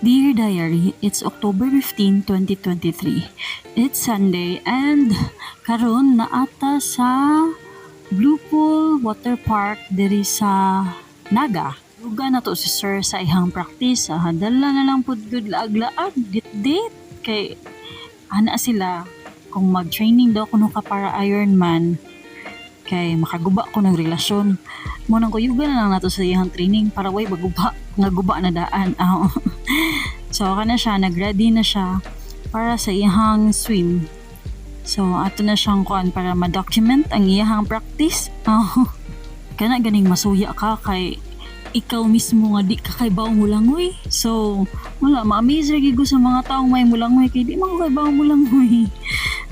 Dear Diary, it's October 15, 2023. It's Sunday and karon naata sa Blue Pool Water Park diri sa Naga. Luga na to si Sir sa ihang practice. Dala na lang pud good laag-laag, dit-dit. Kay ana sila kung mag-training daw kuno ka para Ironman. Kay makaguba ko ng relasyon. Munang kuyugan na lang nato sa iyang training para way baguba nga guba na daan. So kana siya, nag-ready na siya para sa iyang swim. So ato na siyang kuan para ma-document ang iyang practice. Kana ganing masuya ka kay ikaw mismo nga di ka kay bawang mulangoy. So wala, ma-amaze ra gyud ko sa mga taong may mulangoy kay di man ko kay bawang mulangoy.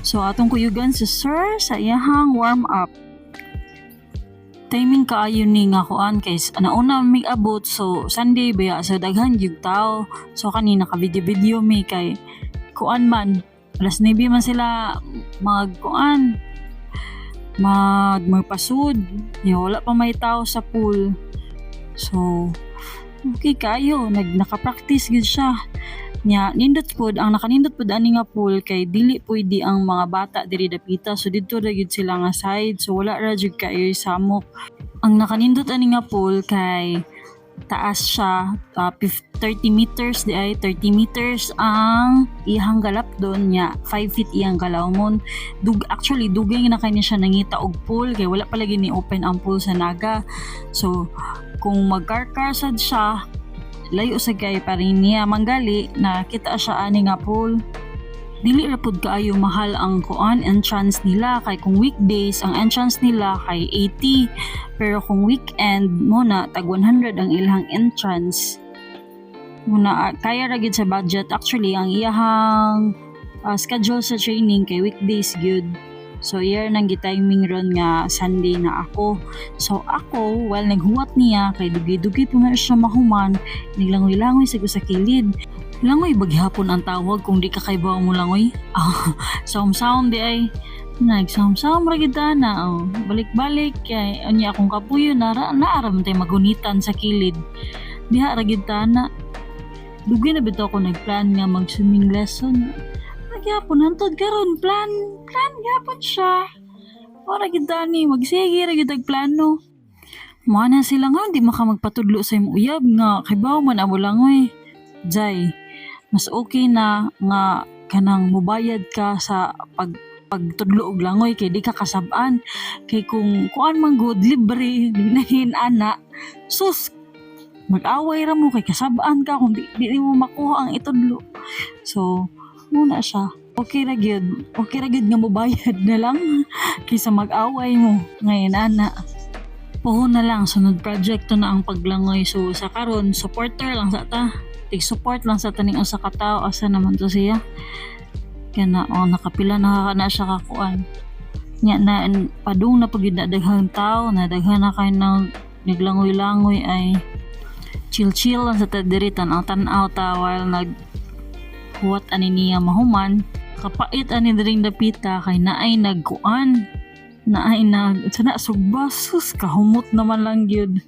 So atong kuyugan si Sir sa iyang warm up. Timing kaayo ni nga kuan kay nauna mig abot, so Sunday baya so daghan gyud tao. So kanina ka video mi kay kuan man alas 9 man sila magkuan magpasud. Wala pa may tao sa pool. So okay kayo, naka-practice gid siya. Nya nindot pod ang nakanindot pod ani nga pool kay dili pwede ang mga bata diri dapita, so didto ra gyud sila nga side, so wala ra jud kay samok. Ang nakanindot ani nga pool kay taas siya, 30 meters di ay 30 meters ang ihang galap doon nya 5 feet iyang galawmon. Actually dugay na kanya siya nangita og pool kay wala palagi ni open ang pool sa Naga. So kung magkarkarsad siya layo sa kay pa rin niya manggali na kita siya ani nga pool. Dili ra pud kaayo mahal ang kuan entrance nila kay kung weekdays ang entrance nila kay 80, pero kung weekend mo na tag 100 ang ilang entrance. Muna kaya ra gyud sa budget. Actually ang iyahang schedule sa training kay weekdays gyud. So year nang gitiming ron nga Sunday na ako. So ako, while naghuwat niya kay dugi-dugi po na siya mahuman, naglangoy-langoy sa kilid. Langoy baghapon ang tawag kung di ka kay bawang mo langoy. Sound di ay nagsound ra gid na. Balik-balik kay anya akong kapuyo naaram tay magunitan sa kilid. Diha ra gid na. Dugi na bitaw ko nagplan nga mag-swimming lesson. Gyapon hantod karon plan gyapon siya. Ora gid ani magsige ra gid og plano. Mao na sila nga di maka magpatudlo sa imong uyab nga kay bawo man amo langoy. Jay, mas okay na nga kanang mubayad ka sa pagtudlo og langoy kay di ka kasab-an. Kay kung kuan man good libre nahin ana. Sus mag-away ra mo kay kasab-an ka kung di mo makuha ang itudlo. So muna siya. Okay ra gyud nga mobayad na lang kaysa mag-away mo ngayon ana. Puho na lang sunod project to na ang paglangoy. So sa karon supporter lang sa ta. Tig-support lang sa taning usa ka tawo. Asa naman to siya? Kana nakapila na siya kakuan. Nya na padung na pagid na daghang tawo, na daghan na kay naglangoy-langoy ay chill lang sa diri tan-aw ta while huwat ani niya mahuman. Kapait ani diring dapita kay naay nagkuan, naay sana sugbasus kahumot naman lang gyud.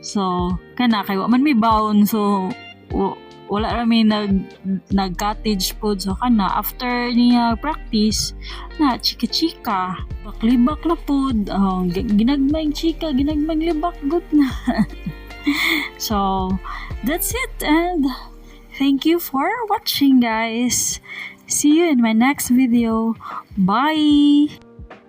So kana kay wa man may baon, so wala ra may nag cottage food. So kana after niya practice na chika baklibak na food, ginagmayng chika ginagmayng libak good na. So that's it, and thank you for watching, guys. See you in my next video. Bye!